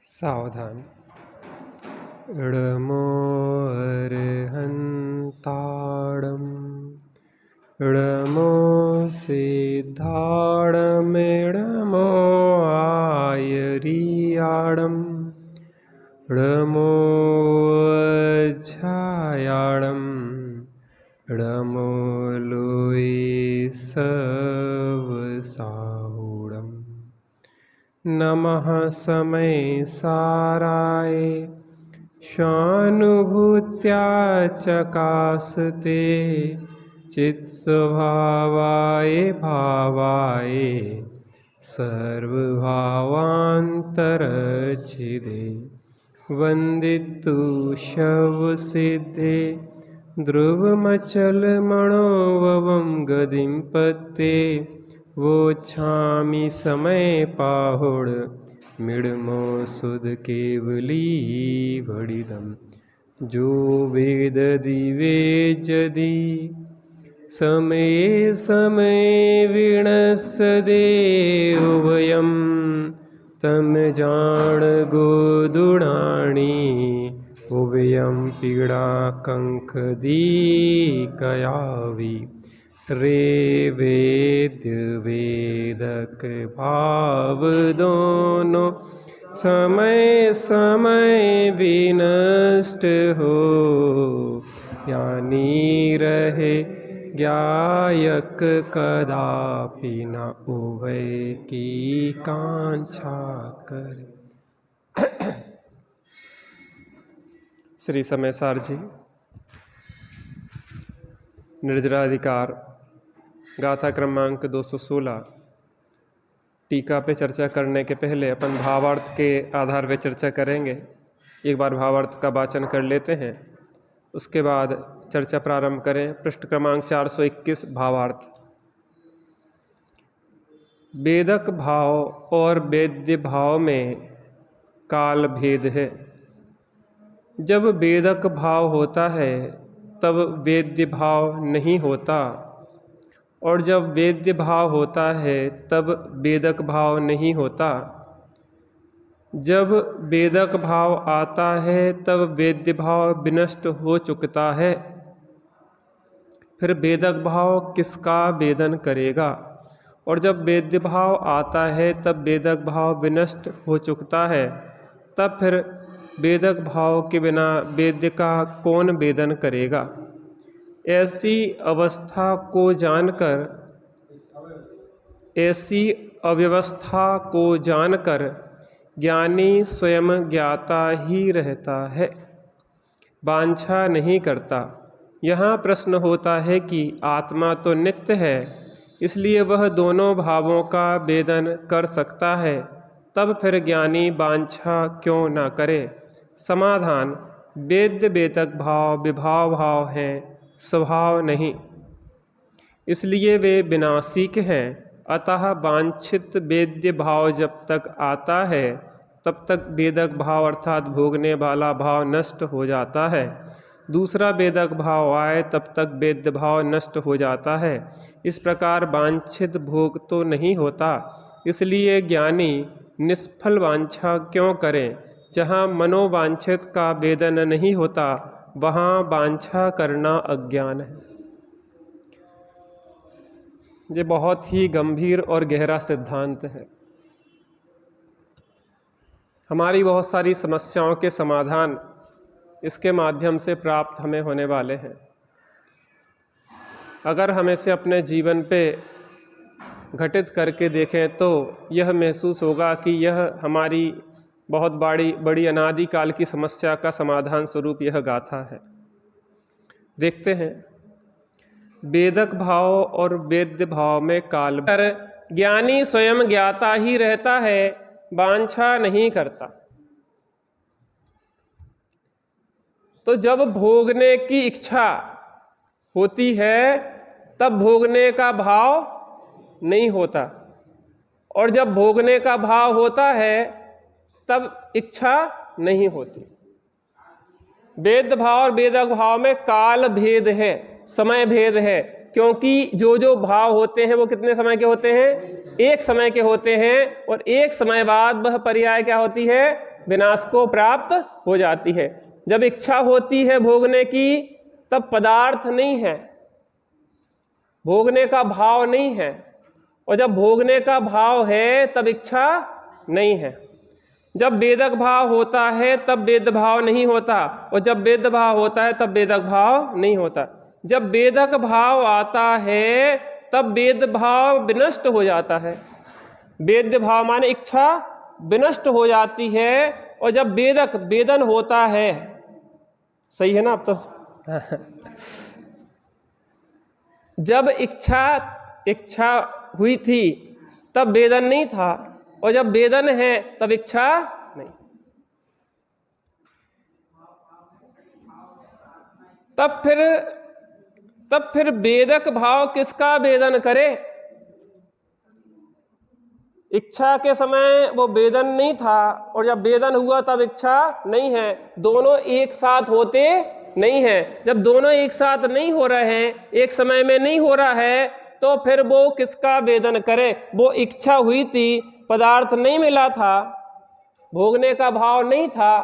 सावधान। इडमो अर्हन्ताडम् इडमो सिद्धाडमिडमो आयरियाडम् इडमो अज्जायाडम् इडमो लोई सवसाहुडम्। नमः समय साराय स्वानुभूत्या चकासते चित्स्वभावाय भावाय सर्वभावान्तरच्छिदे वन्दितु शवसिद्धे ध्रुवमचलमणोभवं गतिं पत्ते वोच्छामि समय पाहुड मिडमो सुध केवली वडिदम जो वेद दिवे जदि समये समये विणसदे उभयं तम जान गोदुणाणी उभयं पीड़ा कंखदी कयावी रे वेद्य वेदक भाव दोनों समय समय विनष्ट हो यानी रहे ज्ञायक कदापि न उभय की कांक्षा करे। श्री समय सार जी निर्जराधिकार गाथा क्रमांक 216 टीका पे चर्चा करने के पहले अपन भावार्थ के आधार पे चर्चा करेंगे। एक बार भावार्थ का वाचन कर लेते हैं, उसके बाद चर्चा प्रारंभ करें। पृष्ठ क्रमांक 421 भावार्थ। वेदक भाव और वेद्य भाव में काल भेद है। जब वेदक भाव होता है तब वेद्य भाव नहीं होता, और जब वेद्य भाव होता है तब वेदक भाव नहीं होता। जब वेदक भाव आता है तब वेद्य भाव विनष्ट हो चुकता है। फिर वेदक भाव किसका वेदन करेगा? और जब वेद्य भाव आता है तब वेदक भाव विनष्ट हो चुकता है, तब फिर वेदक भाव के बिना वेद्य का कौन वेदन करेगा? ऐसी अवस्था को जानकर ज्ञानी स्वयं ज्ञाता ही रहता है, वांछा नहीं करता। यहाँ प्रश्न होता है कि आत्मा तो नित्य है, इसलिए वह दोनों भावों का वेदन कर सकता है, तब फिर ज्ञानी वांछा क्यों न करे? समाधान: वेद्य वेदक भाव विभाव भाव हैं, स्वभाव नहीं, इसलिए वे विनाशिक हैं। अतः वांछित वेद्य भाव जब तक आता है तब तक वेदक भाव अर्थात भोगने वाला भाव नष्ट हो जाता है। दूसरा वेदक भाव आए तब तक वेद्य भाव नष्ट हो जाता है। इस प्रकार वांछित भोग तो नहीं होता, इसलिए ज्ञानी निष्फल वांछा क्यों करें? जहाँ मनोवांछित का वेदन नहीं होता वहाँ वांछा करना अज्ञान है। ये बहुत ही गंभीर और गहरा सिद्धांत है। हमारी बहुत सारी समस्याओं के समाधान इसके माध्यम से प्राप्त हमें होने वाले हैं। अगर हम इसे अपने जीवन पे घटित करके देखें तो यह महसूस होगा कि यह हमारी बहुत बड़ी अनादि काल की समस्या का समाधान स्वरूप यह गाथा है। देखते हैं, वेदक भाव और वेद्य भाव में काल पर ज्ञानी स्वयं ज्ञाता ही रहता है, वांछा नहीं करता। तो जब भोगने की इच्छा होती है तब भोगने का भाव नहीं होता, और जब भोगने का भाव होता है तब इच्छा नहीं होती। वेद्य भाव और वेदक भाव में काल भेद है, समय भेद है, क्योंकि जो भाव होते हैं वो कितने समय के होते हैं? एक समय के होते हैं, और एक समय बाद वह पर्याय क्या होती है? विनाश को प्राप्त हो जाती है। जब इच्छा होती है भोगने की तब पदार्थ नहीं है, भोगने का भाव नहीं है, और जब भोगने का भाव है तब इच्छा नहीं है। जब वेदक भाव होता है तब वेद भाव नहीं होता, और जब वेद भाव होता है तब वेदक भाव नहीं होता। जब वेदक भाव आता है तब वेद भाव विनष्ट हो जाता है। वेद भाव माने इच्छा विनष्ट हो जाती है, और जब वेदक वेदन होता है, सही है ना अब तो जब इच्छा हुई थी तब वेदन नहीं था, और जब वेदन है तब इच्छा नहीं। तब फिर वेदक भाव किसका वेदन करे? इच्छा के समय वो वेदन नहीं था, और जब वेदन हुआ तब इच्छा नहीं है। दोनों एक साथ होते नहीं है। जब दोनों एक साथ नहीं हो रहे हैं, एक समय में नहीं हो रहा है, तो फिर वो किसका वेदन करे? वो इच्छा हुई थी, पदार्थ नहीं मिला था, भोगने का भाव नहीं था,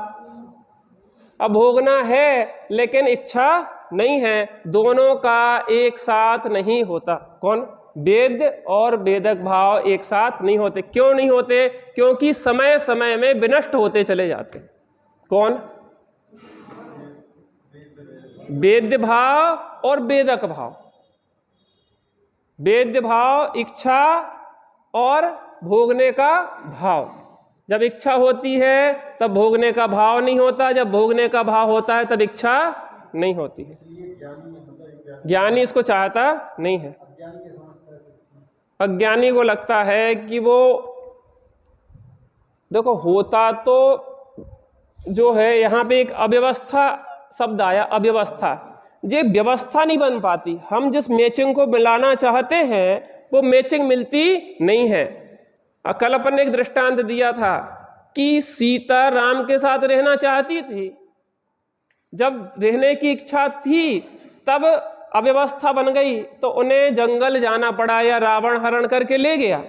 अब भोगना है लेकिन इच्छा नहीं है। दोनों का एक साथ नहीं होता। कौन? वेद और वेदक भाव एक साथ नहीं होते। क्यों नहीं होते? क्योंकि समय समय में विनष्ट होते चले जाते। कौन? वेद्य भाव और वेदक भाव। वेद्य भाव इच्छा और भोगने का भाव। जब इच्छा होती है तब भोगने का भाव नहीं होता, जब भोगने का भाव होता है तब इच्छा नहीं होती है। ज्ञानी इसको चाहता नहीं है। अज्ञानी को लगता है कि वो देखो होता तो जो है, यहाँ पे एक अव्यवस्था शब्द आया, अव्यवस्था। ये व्यवस्था नहीं बन पाती। हम जिस मैचिंग को मिलाना चाहते हैं वो मैचिंग मिलती नहीं है। कल अपन ने एक दृष्टांत दिया था कि सीता राम के साथ रहना चाहती थी, जब रहने की इच्छा थी तब अव्यवस्था बन गई तो उन्हें जंगल जाना पड़ा या रावण हरण करके ले गया।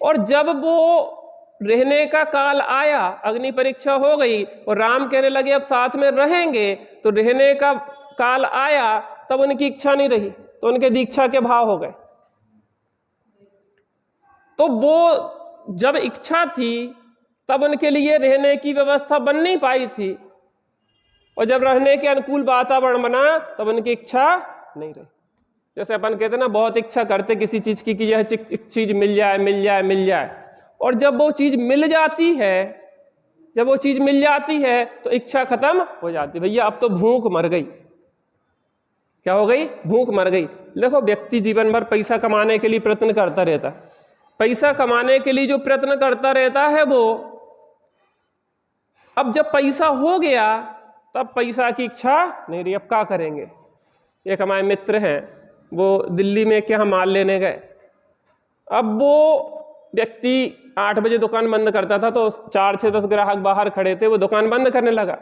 और जब वो रहने का काल आया, अग्नि परीक्षा हो गई और राम कहने लगे अब साथ में रहेंगे, तो रहने का काल आया तब उनकी इच्छा नहीं रही, तो उनके दीक्षा के भाव हो गए। तो वो जब इच्छा थी तब उनके लिए रहने की व्यवस्था बन नहीं पाई थी, और जब रहने के अनुकूल वातावरण बना तब उनकी इच्छा नहीं रही। जैसे अपन कहते हैं ना, बहुत इच्छा करते किसी चीज़ की कि यह चीज़ मिल जाए मिल जाए मिल जाए, और जब वो चीज़ मिल जाती है, जब वो चीज़ मिल जाती है तो इच्छा खत्म हो जाती है। भैया अब तो भूख मर गई। क्या हो गई? भूख मर गई। देखो, व्यक्ति जीवन भर पैसा कमाने के लिए प्रयत्न करता रहता है। पैसा कमाने के लिए जो प्रयत्न करता रहता है वो, अब जब पैसा हो गया तब पैसा की इच्छा नहीं रही। अब क्या करेंगे? एक हमारे मित्र हैं, वो दिल्ली में क्या माल लेने गए। अब वो व्यक्ति 8 बजे दुकान बंद करता था, तो 4 से 10 ग्राहक बाहर खड़े थे, वो दुकान बंद करने लगा।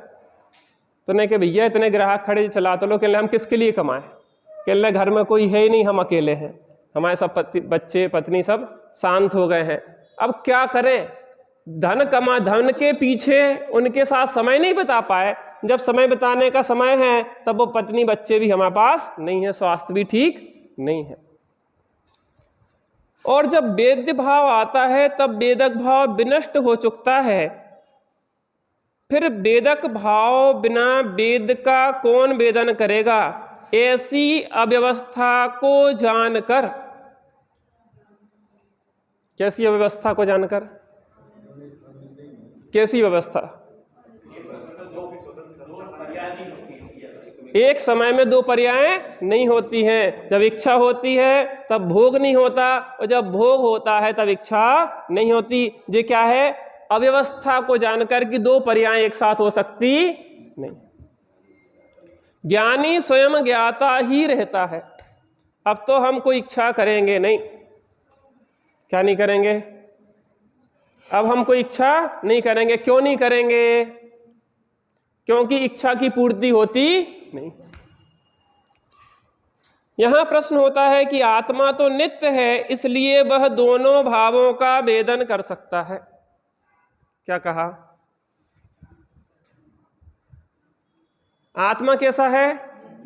तो ने कि भैया इतने ग्राहक खड़े, चला तो लो। कहने हम किसके लिए कमाएं? कहने घर में कोई है ही नहीं, हम अकेले हैं, हमारे सब बच्चे पत्नी सब शांत हो गए हैं। अब क्या करें? धन के पीछे उनके साथ समय नहीं बिता पाए। जब समय बिताने का समय है तब वो पत्नी बच्चे भी हमारे पास नहीं है, स्वास्थ्य भी ठीक नहीं है। और जब वेद्य भाव आता है तब वेदक भाव विनष्ट हो चुकता है। फिर वेदक भाव बिना वेद का कौन वेदन करेगा? ऐसी अव्यवस्था को जानकर। कैसी अव्यवस्था को जानकर? कैसी व्यवस्था? एक समय में 2 पर्याय नहीं होती हैं। जब इच्छा होती है तब भोग नहीं होता, और जब भोग होता है तब इच्छा नहीं होती। ये क्या है? अव्यवस्था को जानकर कि 2 पर्याय एक साथ हो सकती नहीं। ज्ञानी स्वयं ज्ञाता ही रहता है। अब तो हम कोई इच्छा करेंगे नहीं। क्या नहीं करेंगे? अब हम कोई इच्छा नहीं करेंगे। क्यों नहीं करेंगे? क्योंकि इच्छा की पूर्ति होती नहीं। यहां प्रश्न होता है कि आत्मा तो नित्य है, इसलिए वह दोनों भावों का वेदन कर सकता है। क्या कहा? आत्मा कैसा है?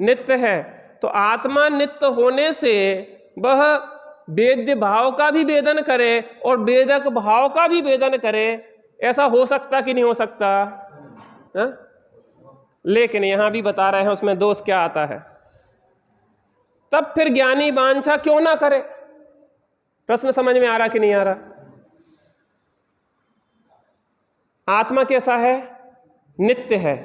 नित्य है। तो आत्मा नित्य होने से वह वेद्य भाव का भी वेदन करे और वेदक भाव का भी वेदन करे, ऐसा हो सकता कि नहीं हो सकता? हा? लेकिन यहां भी बता रहे हैं उसमें दोष क्या आता है। तब फिर ज्ञानी वांछा क्यों ना करे? प्रश्न समझ में आ रहा कि नहीं आ रहा? आत्मा कैसा है? नित्य है।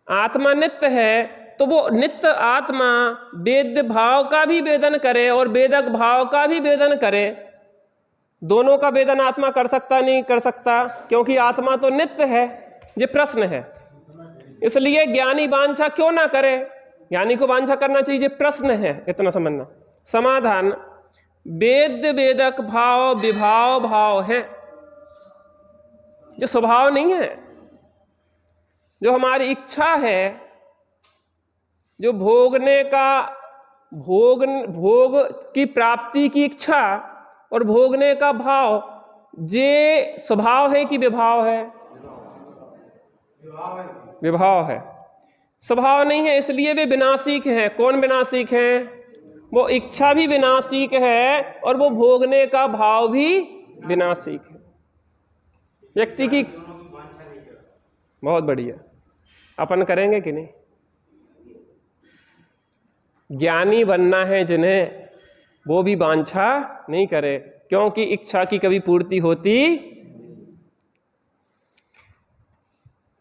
आत्मा नित्य है तो वो नित्य आत्मा वेद्य भाव का भी वेदन करे और वेदक भाव का भी वेदन करे। दोनों का वेदन आत्मा कर सकता नहीं कर सकता? क्योंकि आत्मा तो नित्य है। ये प्रश्न है। इसलिए ज्ञानी वांछा क्यों ना करे? ज्ञानी को वांछा करना चाहिए, प्रश्न है, इतना समझना। समाधान, वेद्य वेदक भाव विभाव भाव है, जो स्वभाव नहीं है। जो हमारी इच्छा है, जो भोगने का भोग की प्राप्ति की इच्छा और भोगने का भाव, ये स्वभाव है कि विभाव है? विभाव है। स्वभाव नहीं है, इसलिए वे विनाशिक हैं। कौन विनाशिक हैं? वो इच्छा भी विनाशिक है और वो भोगने का भाव भी विनाशिक है। व्यक्ति की बहुत बढ़िया, अपन करेंगे कि नहीं? ज्ञानी बनना है जिन्हें, वो भी वांछा नहीं करे, क्योंकि इच्छा की कभी पूर्ति होती,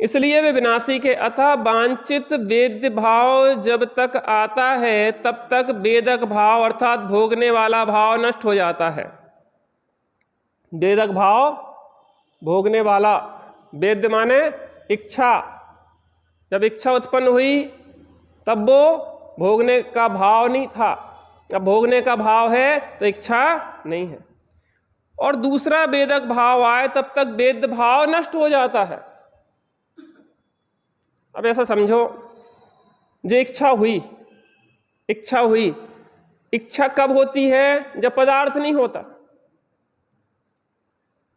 इसलिए वे विनाशी के। अतः वांछित वेद्य भाव जब तक आता है तब तक वेदक भाव अर्थात भोगने वाला भाव नष्ट हो जाता है। वेदक भाव भोगने वाला, वेद्य माने इच्छा। जब इच्छा उत्पन्न हुई तब वो भोगने का भाव नहीं था, अब भोगने का भाव है तो इच्छा नहीं है। और दूसरा वेदक भाव आए तब तक वेद्य भाव नष्ट हो जाता है। अब ऐसा समझो, जो इच्छा हुई, इच्छा कब होती है? जब पदार्थ नहीं होता,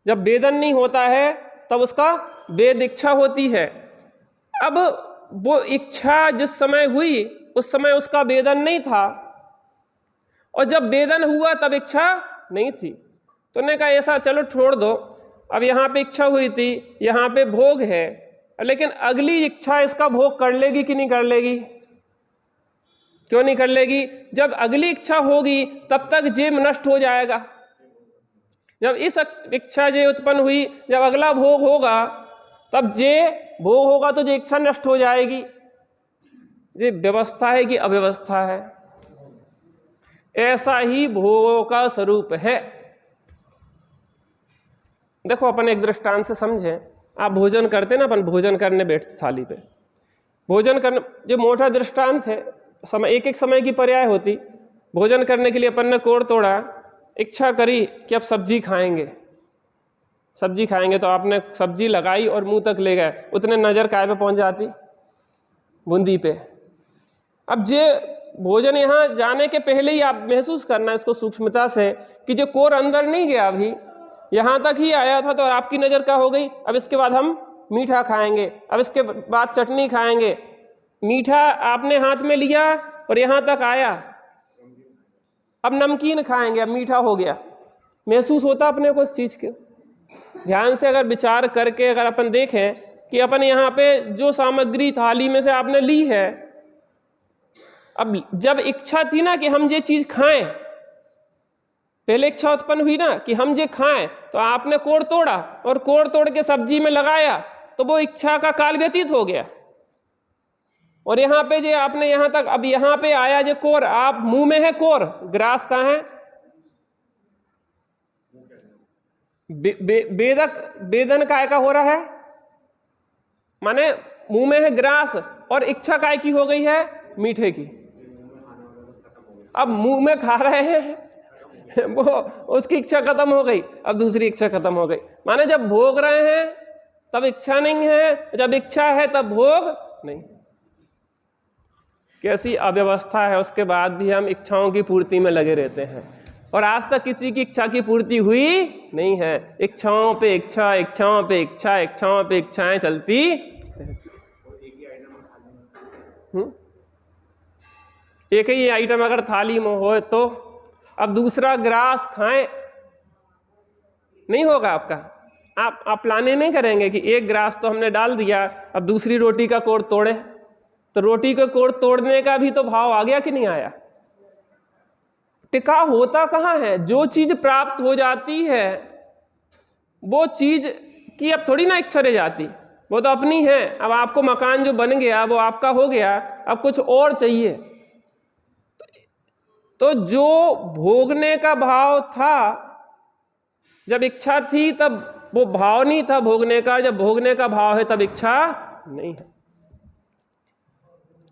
जब वेदन नहीं होता है तब उसका वेद इच्छा होती है। अब वो इच्छा जिस समय हुई उस समय उसका वेदन नहीं था, और जब वेदन हुआ तब इच्छा नहीं थी। तो ने कहा ऐसा, चलो छोड़ दो, अब यहाँ पे इच्छा हुई थी, यहाँ पे भोग है, लेकिन अगली इच्छा इसका भोग कर लेगी कि नहीं कर लेगी? क्यों नहीं कर लेगी? जब अगली इच्छा होगी तब तक जे नष्ट हो जाएगा। जब इस इच्छा जे उत्पन्न हुई, जब अगला भोग होगा तब जे भोग होगा तो जे इच्छा नष्ट हो जाएगी। ये व्यवस्था है कि अव्यवस्था है? ऐसा ही भोगों का स्वरूप है। देखो अपन एक दृष्टांत से समझें। आप भोजन करते ना, अपन भोजन करने बैठते थाली पे, भोजन करने, जो मोटा दृष्टांत है, समय एक एक समय की पर्याय होती। भोजन करने के लिए अपन ने कोड़ तोड़ा, इच्छा करी कि अब सब्जी खाएंगे, तो आपने सब्जी लगाई और मुंह तक ले गए, उतने नज़र काय पे पहुंच जाती? बूंदी पे। अब जे भोजन यहाँ जाने के पहले ही आप महसूस करना इसको सूक्ष्मता से कि जो कोर अंदर नहीं गया, अभी यहाँ तक ही आया था, तो आपकी नज़र क्या हो गई? अब इसके बाद हम मीठा खाएंगे, अब इसके बाद चटनी खाएंगे। मीठा आपने हाथ में लिया और यहाँ तक आया, अब नमकीन खाएंगे, अब मीठा हो गया। महसूस होता अपने को इस चीज़ के? ध्यान से अगर विचार करके अगर अपन देखें कि अपन यहाँ पे जो सामग्री थाली में से आपने ली है, अब जब इच्छा थी ना कि हम ये चीज़ खाएं, पहले इच्छा उत्पन्न हुई ना कि हम ये खाएं, तो आपने कोड़ तोड़ा और कोड़ तोड़ के सब्जी में लगाया, तो वो इच्छा का काल व्यतीत हो गया। और यहाँ पे जो आपने यहाँ तक, अब यहाँ पे आया जो कोर, आप मुंह में है कोर, ग्रास कहाँ है? वेदन काय का हो रहा है? माने मुंह में है ग्रास और इच्छा काय की हो गई है? मीठे की। अब मुंह में खा रहे हैं वो, उसकी इच्छा खत्म हो गई, अब दूसरी इच्छा खत्म हो गई। माने जब भोग रहे हैं तब इच्छा नहीं है, जब इच्छा है तब भोग नहीं। कैसी अव्यवस्था है! उसके बाद भी हम इच्छाओं की पूर्ति में लगे रहते हैं, और आज तक किसी की इच्छा की पूर्ति हुई नहीं है। इच्छाओं पे इच्छा, इच्छाओं पे इच्छा, इच्छाओं पे इच्छाएं चलती। एक ही आइटम अगर थाली में हो तो अब दूसरा ग्रास खाएं, नहीं होगा आपका। आप प्लानिंग नहीं करेंगे कि एक ग्रास तो हमने डाल दिया, अब दूसरी रोटी का कोर तोड़े, तो रोटी का कोर तोड़ने का भी तो भाव आ गया कि नहीं आया। टिका होता कहाँ है, जो चीज प्राप्त हो जाती है वो चीज की अब थोड़ी ना इच्छा रह जाती, वो तो अपनी है। अब आपको मकान जो बन गया वो आपका हो गया, अब कुछ और चाहिए। तो जो भोगने का भाव था, जब इच्छा थी तब वो भाव नहीं था भोगने का, जब भोगने का भाव है तब इच्छा नहीं है।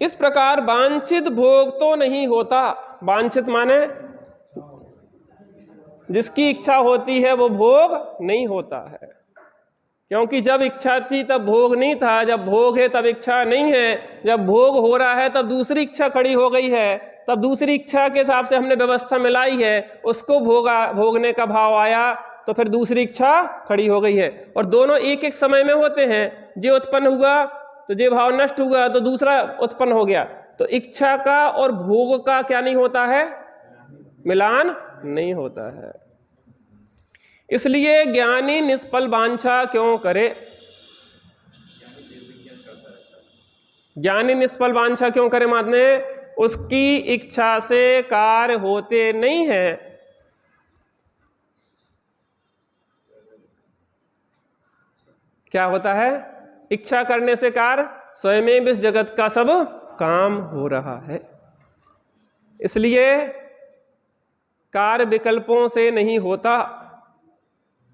इस प्रकार वांछित भोग तो नहीं होता। वांछित माने जिसकी इच्छा होती है वो भोग नहीं होता है, क्योंकि जब इच्छा थी तब भोग नहीं था, जब भोग है तब इच्छा नहीं है, जब भोग हो रहा है तब दूसरी इच्छा खड़ी हो गई है, तब दूसरी इच्छा के हिसाब से हमने व्यवस्था मिलाई है, उसको भोगने का भाव आया तो फिर दूसरी इच्छा खड़ी हो गई है। और दोनों एक एक समय में होते हैं, जो उत्पन्न हुआ तो जो भाव नष्ट हुआ तो दूसरा उत्पन्न हो गया। तो इच्छा का और भोग का क्या नहीं होता है, मिलान नहीं होता है। इसलिए ज्ञानी निष्फल वांछा क्यों करे। ज्ञानी निष्फल वांछा क्यों करे माने उसकी इच्छा से कार्य होते नहीं है। क्या होता है, इच्छा करने से कार्य स्वयं में इस जगत का सब काम हो रहा है। इसलिए कार्य विकल्पों से नहीं होता,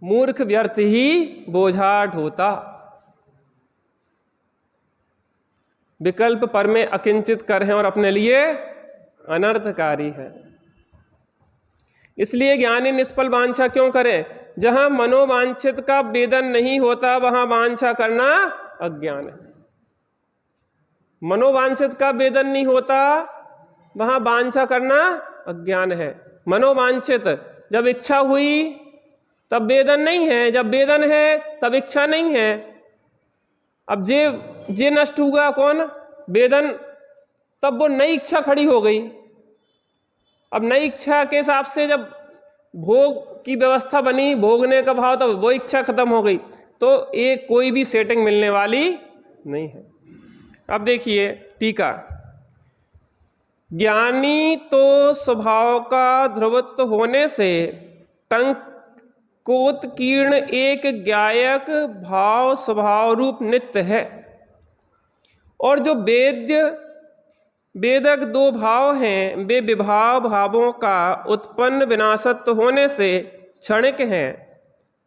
मूर्ख व्यर्थ ही बोझा ढोता। विकल्प पर में अकिंचित कर है और अपने लिए अनर्थकारी है। इसलिए ज्ञानी निष्फल वांछा क्यों करे। जहां मनोवांछित का वेदन नहीं होता वहां वांछा करना अज्ञान है। मनोवांछित का वेदन नहीं होता वहां वांछा करना अज्ञान है। मनोवांछित जब इच्छा हुई तब वेदन नहीं है, जब वेदन है तब इच्छा नहीं है। अब जे नष्ट हुआ कौन, वेदन, तब वो नई इच्छा खड़ी हो गई। अब नई इच्छा के हिसाब से जब भोग की व्यवस्था बनी, भोगने का भाव, तब वो इच्छा खत्म हो गई। तो एक कोई भी सेटिंग मिलने वाली नहीं है। अब देखिए टीका, ज्ञानी तो स्वभाव का ध्रुवत्व होने से टंकोत्कीर्ण एक ज्ञायक भाव स्वभाव रूप नित्य है, और जो वेदक दो भाव हैं वे विभाव भावों का उत्पन्न विनाशत्व होने से क्षणिक हैं।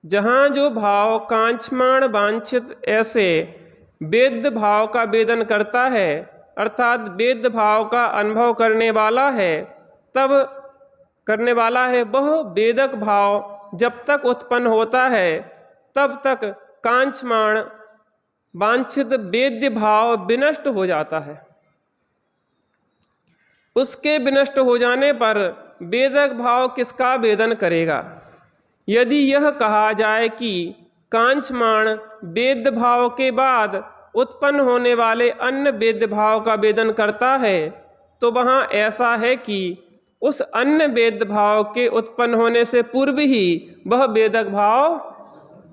जहाँ जो भाव कांक्षमाण वांछित ऐसे वेद्य भाव का वेदन करता है, अर्थात वेद्य भाव का अनुभव करने वाला है, तब करने वाला है वह वेदक भाव जब तक उत्पन्न होता है तब तक कांक्षमाण वांछित वेद्य भाव विनष्ट हो जाता है। उसके विनष्ट हो जाने पर वेदक भाव किसका वेदन करेगा। यदि यह कहा जाए कि कांक्षमाण वेद्य भाव के बाद उत्पन्न होने वाले अन्य वेद्य भाव का वेदन करता है, तो वहाँ ऐसा है कि उस अन्य वेद्य भाव के उत्पन्न होने से पूर्व ही वह वेदक भाव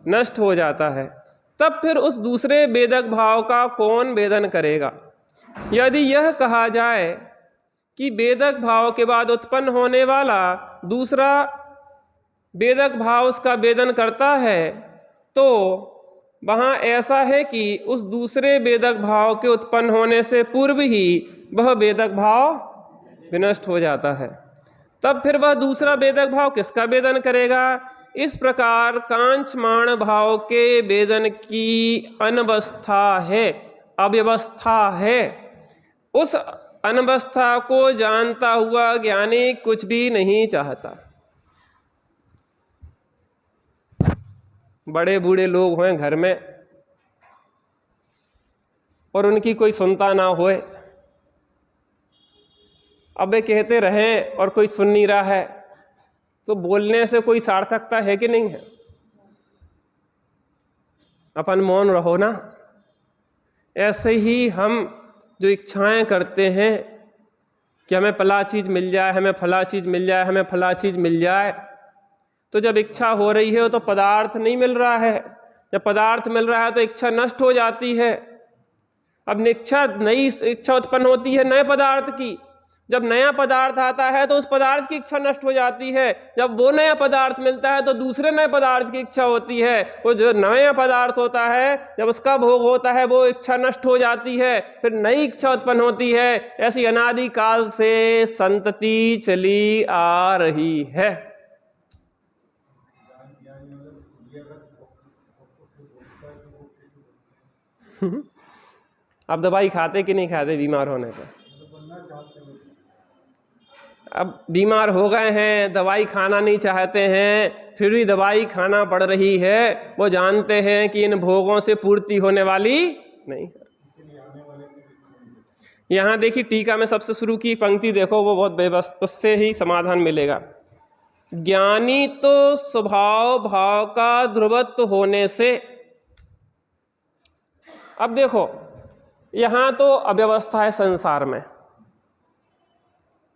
नष्ट हो जाता है। तब फिर उस दूसरे वेदक भाव का कौन वेदन करेगा। यदि यह कहा जाए कि वेदक भाव के बाद उत्पन्न होने वाला दूसरा वेदक भाव उसका वेदन करता है, तो वहाँ ऐसा है कि उस दूसरे वेदक भाव के उत्पन्न होने से पूर्व ही वह वेदक भाव विनष्ट हो जाता है। तब फिर वह दूसरा वेदक भाव किसका वेदन करेगा। इस प्रकार कांक्षमाण भाव के वेदन की अनवस्था है, अव्यवस्था है। उस अनवस्था को जानता हुआ ज्ञानी कुछ भी नहीं चाहता। बड़े बूढ़े लोग हों घर में और उनकी कोई सुनता ना होए, अब वे कहते रहें और कोई सुन नहीं रहा है, तो बोलने से कोई सार्थकता है कि नहीं है। अपन मौन रहो ना। ऐसे ही हम जो इच्छाएं करते हैं कि हमें फला चीज़ मिल जाए, हमें फला चीज़ मिल जाए, हमें फला चीज़ मिल जाए, तो जब इच्छा हो रही है तो पदार्थ नहीं मिल रहा है, जब पदार्थ मिल रहा है तो इच्छा नष्ट हो जाती है। अब नई इच्छा उत्पन्न होती है नए पदार्थ की। जब नया पदार्थ आता है तो उस पदार्थ की इच्छा नष्ट हो जाती है। जब वो नया पदार्थ मिलता है तो दूसरे नए पदार्थ की इच्छा होती है। वो जो नया पदार्थ होता है जब उसका भोग होता है वो इच्छा नष्ट हो जाती है, फिर नई इच्छा उत्पन्न होती है। ऐसी अनादि काल से संतति चली आ रही है। अब दवाई खाते कि नहीं खाते बीमार होने पर? अब बीमार हो गए हैं, दवाई खाना नहीं चाहते हैं, फिर भी दवाई खाना पड़ रही है। वो जानते हैं कि इन भोगों से पूर्ति होने वाली नहीं है। यहाँ देखिए टीका में सबसे शुरू की पंक्ति देखो, वो बहुत बेबस, उससे ही समाधान मिलेगा। ज्ञानी तो स्वभाव भाव का ध्रुवत्व होने से। अब देखो यहाँ तो अव्यवस्था है संसार में।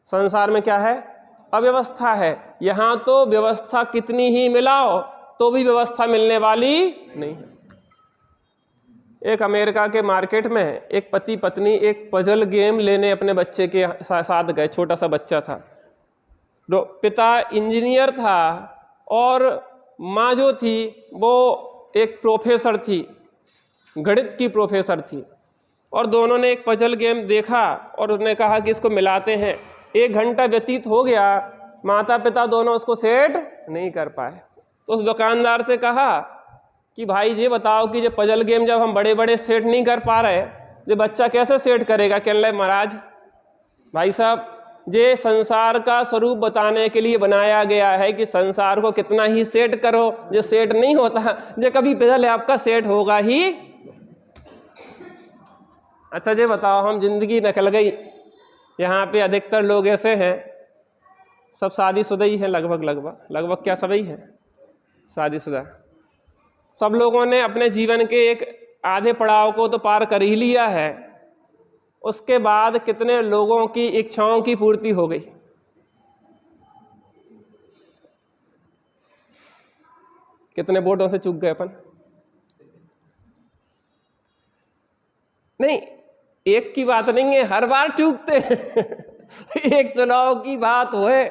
संसार में क्या है? अव्यवस्था है। यहाँ तो व्यवस्था कितनी ही मिलाओ तो भी व्यवस्था मिलने वाली नहीं है। एक अमेरिका के मार्केट में एक पति पत्नी एक पजल गेम लेने अपने बच्चे के साथ गए। छोटा सा बच्चा था, पिता इंजीनियर था और माँ जो थी वो एक प्रोफेसर थी, गणित की प्रोफेसर थी। और दोनों ने एक पजल गेम देखा और उन्होंने कहा कि इसको मिलाते हैं। 1 घंटा व्यतीत हो गया, माता पिता दोनों उसको सेट नहीं कर पाए। तो उस दुकानदार से कहा कि भाई ये बताओ कि ये पजल गेम जब हम बड़े बड़े सेट नहीं कर पा रहे, ये बच्चा कैसे सेट करेगा? कहने लगे महाराज भाई साहब, ये संसार का स्वरूप बताने के लिए बनाया गया है कि संसार को कितना ही सेट करो, ये सेट नहीं होता, ये कभी पजल आपका सेट होगा ही। अच्छा ये बताओ, हम जिंदगी निकल गई, यहाँ पे अधिकतर लोग ऐसे हैं, सब शादीशुदा ही हैं, लगभग क्या सभी हैं शादीशुदा। सब लोगों ने अपने जीवन के एक आधे पड़ाव को तो पार कर ही लिया है। उसके बाद कितने लोगों की इच्छाओं की पूर्ति हो गई? कितने वोटों से चूक गए अपन? नहीं, एक की बात नहीं है, हर बार चूकते हैं। एक चुनाव की बात हुए,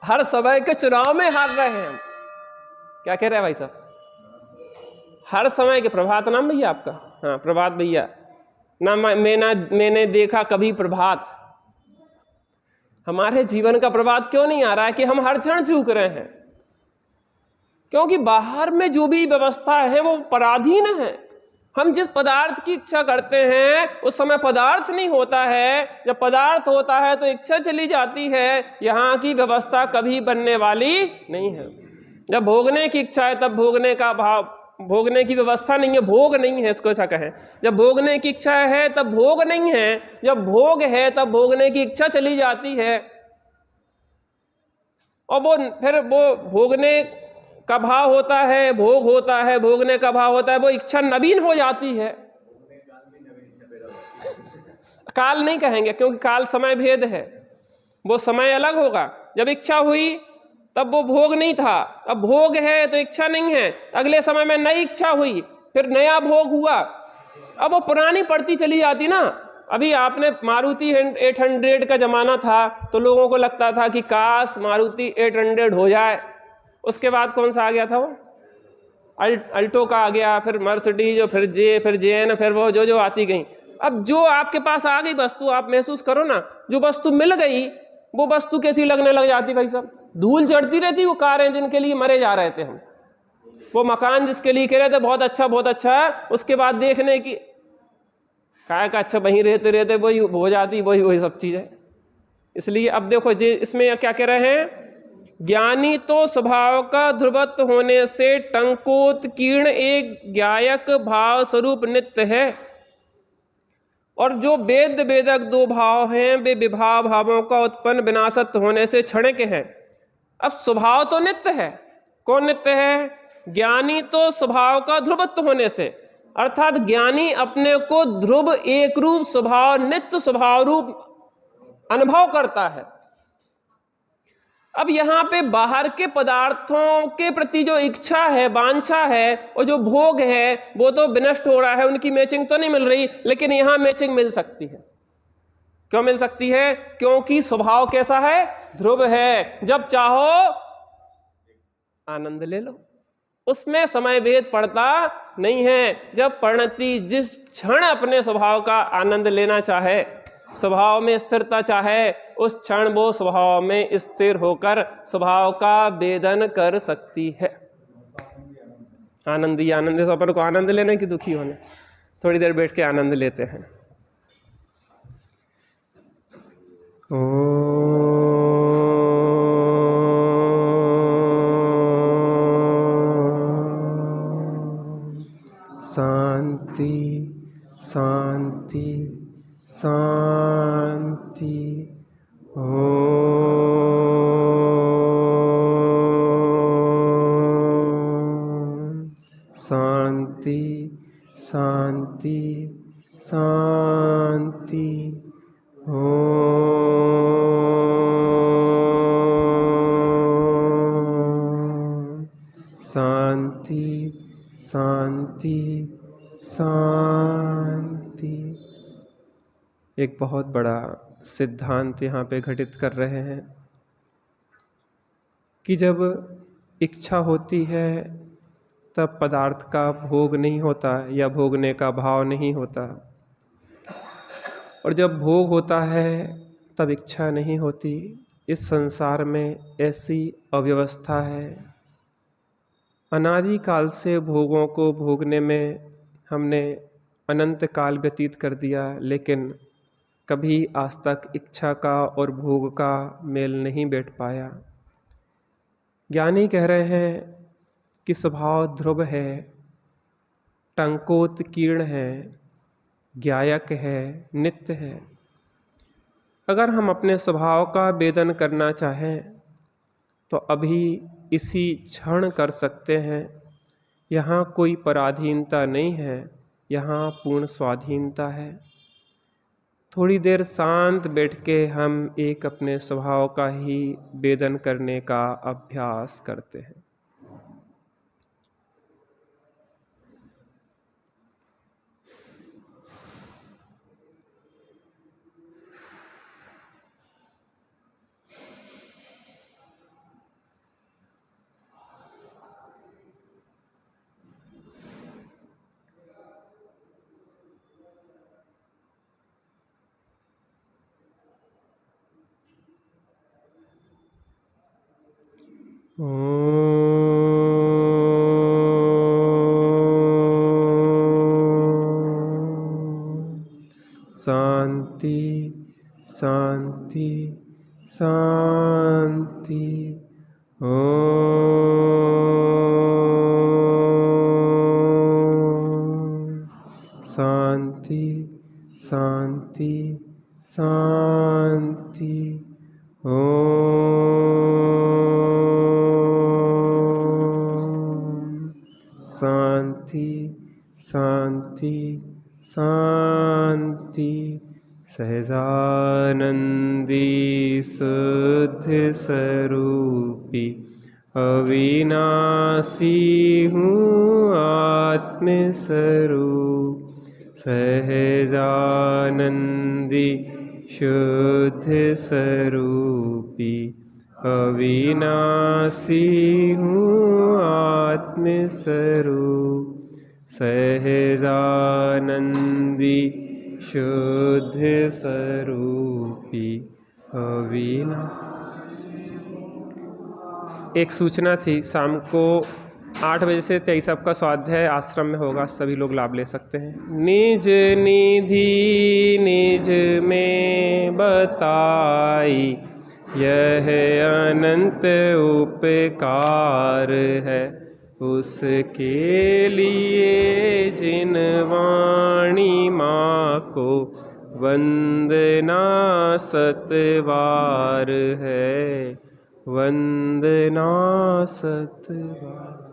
हर समय के चुनाव में हार रहे हैं हम। क्या कह रहे हैं भाई साहब? हर समय के। प्रभात नाम भैया आपका? हाँ प्रभात भैया ना। मैंने देखा कभी प्रभात। हमारे जीवन का प्रभात क्यों नहीं आ रहा है कि हम हर क्षण चूक रहे हैं? क्योंकि बाहर में जो भी व्यवस्था है वो पराधीन है। हम जिस पदार्थ की इच्छा करते हैं उस समय पदार्थ नहीं होता है, जब पदार्थ होता है तो इच्छा चली जाती है। यहाँ की व्यवस्था कभी बनने वाली नहीं है। जब भोगने की इच्छा है तब भोगने का भाव, भोगने की व्यवस्था नहीं है, भोग नहीं है, इसको ऐसा कहें। जब भोगने की इच्छा है तब भोग नहीं है, जब भोग है तब भोगने की इच्छा चली जाती है। और फिर वो भोगने का भाव होता है, भोग होता है, भोगने का भाव होता है, वो इच्छा नवीन हो जाती है। काल नहीं कहेंगे क्योंकि काल समय भेद है, वो समय अलग होगा। जब इच्छा हुई तब वो भोग नहीं था, अब भोग है तो इच्छा नहीं है। अगले समय में नई इच्छा हुई, फिर नया भोग हुआ, अब वो पुरानी पड़ती चली जाती ना। अभी आपने मारुति 800 का जमाना था तो लोगों को लगता था कि काश मारुति 800 हो जाए। उसके बाद कौन सा आ गया था? वो अल्टो का आ गया, फिर मर्सिडीज, फिर जेन, फिर वो जो आती गई। अब जो आपके पास आ गई वस्तु, आप महसूस करो ना, जो वस्तु मिल गई वो वस्तु कैसी लगने लग जाती भाई साहब? धूल चढ़ती रहती। वो कारें जिनके लिए मरे जा रहे थे हम, वो मकान जिसके लिए कह रहे थे बहुत अच्छा है, उसके बाद देखने की का अच्छा वहीं रहते रहते वही हो जाती, वही सब चीज़ें। इसलिए अब देखो जी इसमें क्या कह रहे हैं? ज्ञानी तो स्वभाव का ध्रुवत्व होने से टंकोत्कीर्ण एक ज्ञायक भाव स्वरूप नित्य है, और जो वेद वेदक 2 भाव हैं वे विभाव भावों का उत्पन्न विनाशत्व होने से क्षणिक हैं। अब स्वभाव तो नित्य है। कौन नित्य है? ज्ञानी तो स्वभाव का ध्रुवत्व होने से। अर्थात ज्ञानी अपने को ध्रुव एक रूप स्वभाव नित्य स्वभाव रूप अनुभव करता है। अब यहाँ पे बाहर के पदार्थों के प्रति जो इच्छा है, वांछा है और जो भोग है वो तो विनष्ट हो रहा है, उनकी मैचिंग तो नहीं मिल रही, लेकिन यहाँ मैचिंग मिल सकती है। क्यों मिल सकती है? क्योंकि स्वभाव कैसा है? ध्रुव है। जब चाहो आनंद ले लो, उसमें समय भेद पड़ता नहीं है। जब परिणति जिस क्षण अपने स्वभाव का आनंद लेना चाहे, स्वभाव में स्थिरता चाहे, उस क्षण वो स्वभाव में स्थिर होकर स्वभाव का वेदन कर सकती है। आनंद ही आनंद है। तो अपन को आनंद लेने की दुखी होने, थोड़ी देर बैठ के आनंद लेते हैं। शांति शांति शांति। शांति शांति शांति। शांति शांति शांति। एक बहुत बड़ा सिद्धांत यहाँ पे घटित कर रहे हैं कि जब इच्छा होती है तब पदार्थ का भोग नहीं होता या भोगने का भाव नहीं होता, और जब भोग होता है तब इच्छा नहीं होती। इस संसार में ऐसी अव्यवस्था है। अनादि काल से भोगों को भोगने में हमने अनंत काल व्यतीत कर दिया, लेकिन कभी आज तक इच्छा का और भोग का मेल नहीं बैठ पाया। ज्ञानी कह रहे हैं कि स्वभाव ध्रुव है, टंकोत्कीर्ण है, ज्ञायक है, नित्य है। अगर हम अपने स्वभाव का वेदन करना चाहें तो अभी इसी क्षण कर सकते हैं। यहाँ कोई पराधीनता नहीं है, यहाँ पूर्ण स्वाधीनता है। थोड़ी देर शांत बैठ के हम एक अपने स्वभाव का ही वेदन करने का अभ्यास करते हैं। शांति शांति शांति। शांति शांति शांति। शांति शांति शांति। सहजानंदी शुद्ध स्वरूपी अविनाशी हूँ आत्मस्वरूप। सहजानंदी शुद्ध स्वरूपी अविनाशी हूँ आत्मस्वरूप। सहजानंदी शुद्ध स्वरूपी अविनाशी। एक सूचना थी, शाम को 8 बजे से 23 का स्वाध्याय आश्रम में होगा, सभी लोग लाभ ले सकते हैं। निज निधि निज में बताई, यह अनंत उपकार है। उसके लिए जिन वाणी माँ को वंदना सतबार है, वंदना सतबार।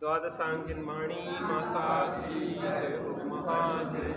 द्वादशांगिन वाणी माता की जय हो, महाजय।